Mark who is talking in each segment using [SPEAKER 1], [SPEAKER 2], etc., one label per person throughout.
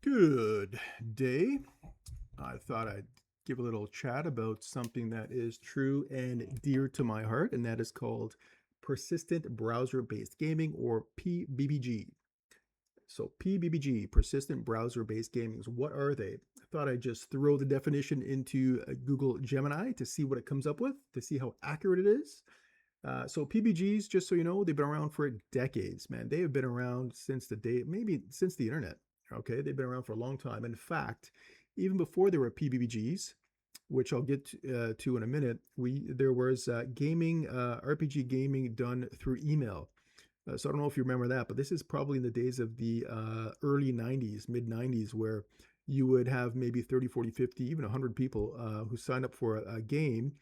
[SPEAKER 1] Good day. I thought I'd give a little chat about something that is true and dear to my heart, and that is called persistent browser-based gaming, or PBBG. So PBBG, persistent browser-based gaming, what are they? I thought I'd just throw the definition into Google Gemini to see what it comes up with, to see how accurate it is. So PBGs, just so you know, they've been around for decades, man. They have been around since the day, maybe since the internet. Okay, they've been around for a long time. In fact, even before there were PBBGs, which I'll get to in a minute, there was gaming, RPG gaming done through email. So I don't know if you remember that, but this is probably in the days of the early 90s, mid 90s, where you would have maybe 30, 40, 50, even 100 people who signed up for a game,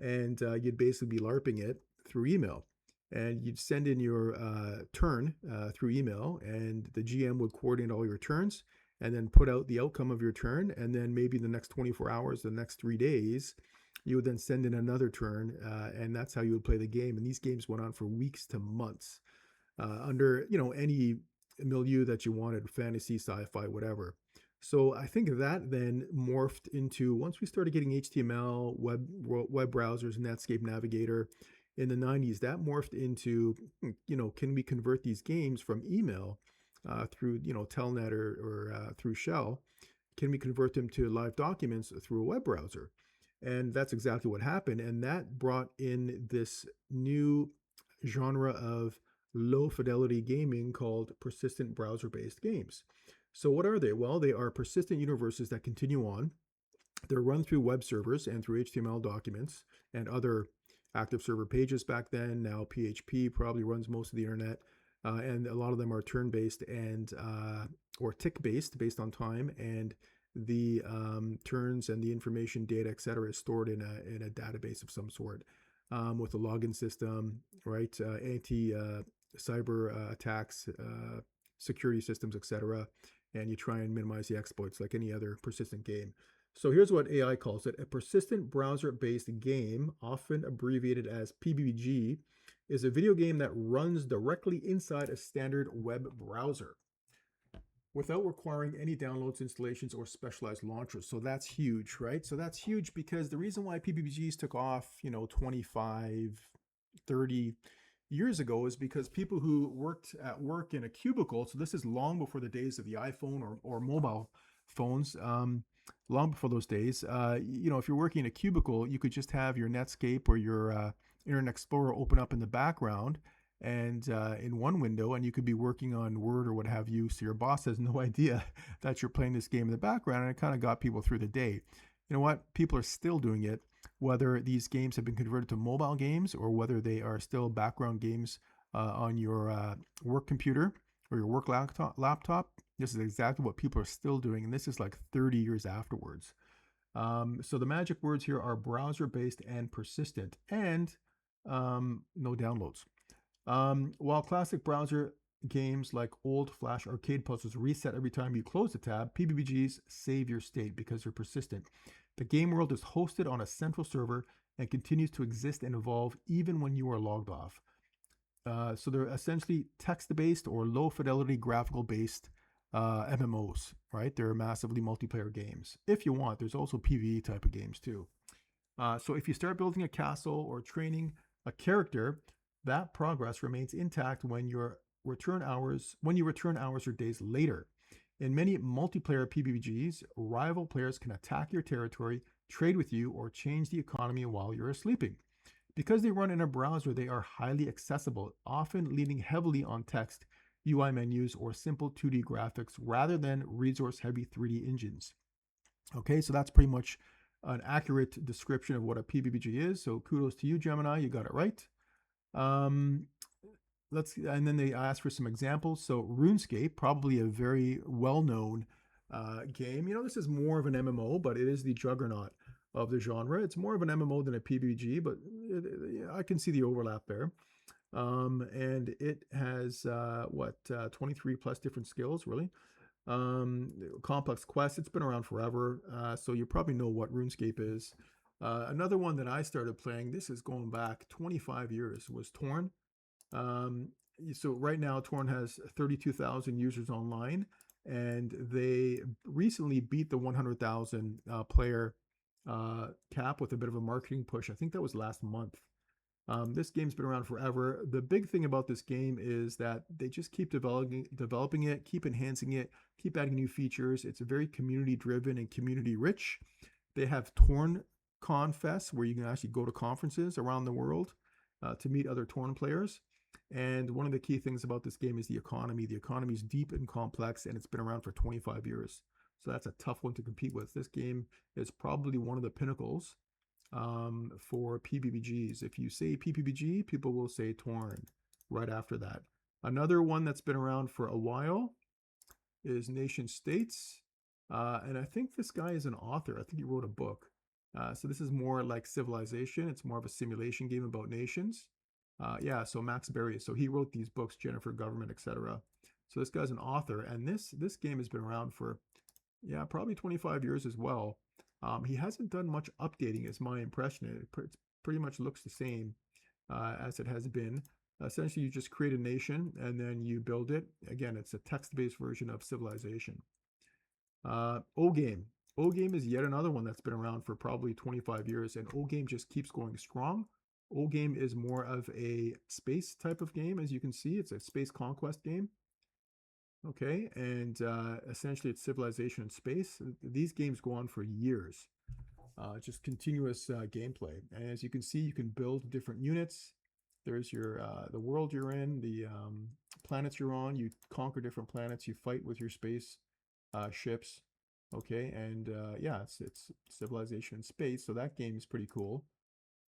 [SPEAKER 1] and you'd basically be LARPing it through email. And you'd send in your turn through email, and the GM would coordinate all your turns and then put out the outcome of your turn. And then maybe the next 24 hours, the next 3 days, you would then send in another turn, and that's how you would play the game. And these games went on for weeks to months under any milieu that you wanted, fantasy, sci-fi, whatever. So I think that then morphed into, once we started getting HTML, web browsers, Netscape Navigator in the 90s, that morphed into, can we convert these games from email through, Telnet or through Shell? Can we convert them to live documents through a web browser? And that's exactly what happened. And that brought in this new genre of low fidelity gaming called persistent browser-based games. So what are they? Well, they are persistent universes that continue on. They're run through web servers and through HTML documents and other active server pages back then. Now PHP probably runs most of the internet, and a lot of them are turn-based and or tick-based, based on time, and the turns and the information, data, etc., is stored in a database of some sort, with a login system, right? Cyber attacks, security systems, etc., and you try and minimize the exploits like any other persistent game. So here's what AI calls it. A persistent browser-based game, often abbreviated as PBBG, is a video game that runs directly inside a standard web browser without requiring any downloads, installations, or specialized launchers. So that's huge, right? So that's huge because the reason why PBBGs took off, 25, 30 years ago, is because people who worked at work in a cubicle, so this is long before the days of the iPhone or mobile phones, long before those days, if you're working in a cubicle, you could just have your Netscape or your Internet Explorer open up in the background and in one window, and you could be working on Word or what have you, so your boss has no idea that you're playing this game in the background, and it kind of got people through the day. You know what? People are still doing it, whether these games have been converted to mobile games or whether they are still background games on your work computer or your work laptop. This is exactly what people are still doing, and this is like 30 years afterwards. So the magic words here are browser-based and persistent, and no downloads. While classic browser games like old Flash arcade puzzles reset every time you close a tab, PBBGs save your state because they're persistent. The game world is hosted on a central server and continues to exist and evolve even when you are logged off. So they're essentially text-based or low-fidelity graphical-based MMOs, right? They're massively multiplayer games. If you want, there's also PvE type of games too. So if you start building a castle or training a character, that progress remains intact when you return hours or days later. In many multiplayer PBBGs, rival players can attack your territory, trade with you, or change the economy while you're sleeping. Because they run in a browser, they are highly accessible, often leaning heavily on text, UI menus, or simple 2D graphics rather than resource-heavy 3D engines. Okay, so that's pretty much an accurate description of what a PBBG is. So kudos to you, Gemini, you got it right. And then they ask for some examples. So RuneScape, probably a very well-known game. This is more of an MMO, but it is the juggernaut of the genre. It's more of an MMO than a PBBG, but I can see the overlap there. And it has 23 plus different skills, really. Complex quests. It's been around forever, so you probably know what RuneScape is. Another one that I started playing, this is going back 25 years, was Torn. So right now, Torn has 32,000 users online. and they recently beat the 100,000 player cap with a bit of a marketing push. I think that was last month. This game's been around forever. The big thing about this game is that they just keep developing it, keep enhancing it, keep adding new features. It's very community driven and community rich. They have Torn Con Fest where you can actually go to conferences around the world to meet other Torn players. And one of the key things about this game is the economy. The economy is deep and complex, and it's been around for 25 years. So that's a tough one to compete with. This game is probably one of the pinnacles for PBBGs. If you say PBBG, people will say Torn right after that. Another one that's been around for a while is Nation States. And I think this guy is an author. I think he wrote a book. So this is more like Civilization. It's more of a simulation game about nations. Yeah, so Max Berry. So he wrote these books, Jennifer Government, etc. So this guy's an author, and this game has been around for, yeah, probably 25 years as well. He hasn't done much updating, is my impression. It pretty much looks the same as it has been. Essentially, you just create a nation and then you build it. Again, it's a text-based version of Civilization. O-Game. O-Game is yet another one that's been around for probably 25 years, and O-Game just keeps going strong. O-Game is more of a space type of game, as you can see. It's a space conquest game. Okay, and essentially it's civilization in space. These games go on for years, just continuous gameplay. And as you can see, you can build different units. There's your the world you're in, the planets you're on. You conquer different planets. You fight with your space ships. Okay, and yeah, it's civilization in space. So that game is pretty cool.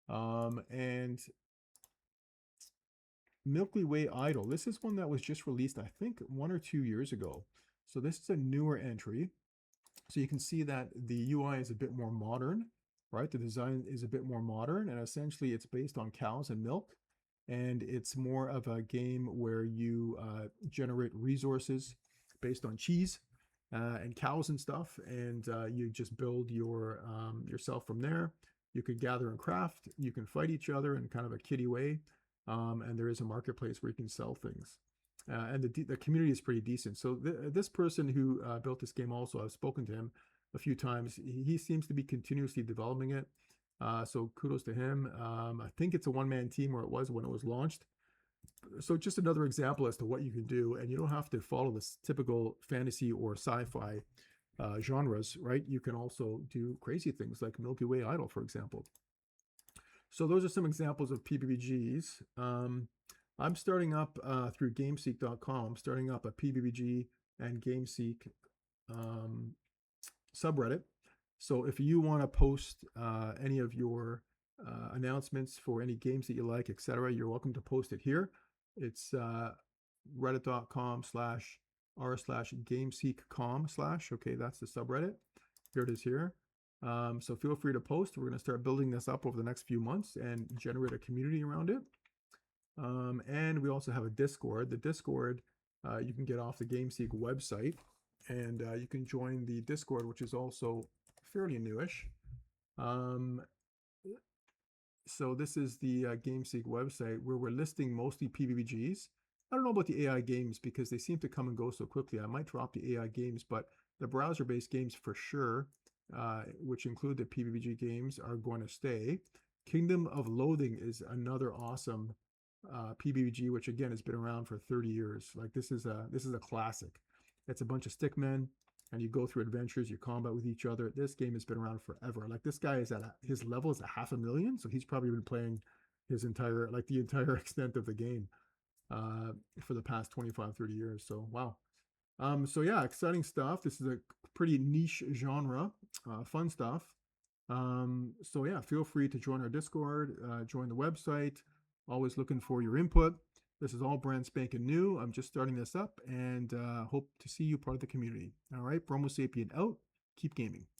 [SPEAKER 1] And Milky Way Idol. This is one that was just released, I think, 1 or 2 years ago. So this is a newer entry. So you can see that the UI is a bit more modern, right? The design is a bit more modern, and essentially it's based on cows and milk. And it's more of a game where you generate resources based on cheese and cows and stuff, and you just build your yourself from there. You could gather and craft. You can fight each other in kind of a kiddie way. And there is a marketplace where you can sell things. And the community is pretty decent. So this person who built this game also, I've spoken to him a few times. He seems to be continuously developing it. So kudos to him. I think it's a one-man team, or it was when it was launched. So just another example as to what you can do. And you don't have to follow this typical fantasy or sci-fi genres, right? You can also do crazy things like Milky Way Idol, for example. So those are some examples of PBBGs. I'm starting up through Gameseek.com, starting up a PBBG and Gameseek subreddit. So if you want to post any of your announcements for any games that you like, etc., you're welcome to post it here. It's reddit.com/r/gameseek.com/. Okay, that's the subreddit. Here it is here. So feel free to post. We're going to start building this up over the next few months and generate a community around it. And we also have a Discord. The Discord you can get off the Gameseek website, and you can join the Discord, which is also fairly newish. So this is the Gameseek website where we're listing mostly PBBGs. I don't know about the AI games because they seem to come and go so quickly. I might drop the AI games, but the browser-based games for sure, which include the PBBG games, are going to stay. Kingdom of Loathing is another awesome PBBG, which again has been around for 30 years. Like this is a classic. It's a bunch of stickmen, and you go through adventures, you combat with each other. This game has been around forever. Like this guy is his level is 500,000, so he's probably been playing the entire extent of the game for the past 25-30 years. So wow. So yeah, exciting stuff. This is a pretty niche genre, fun stuff. So yeah, feel free to join our Discord, join the website. Always looking for your input. This is all brand spanking new. I'm just starting this up, and hope to see you part of the community. All right, Bromo Sapien out. Keep gaming.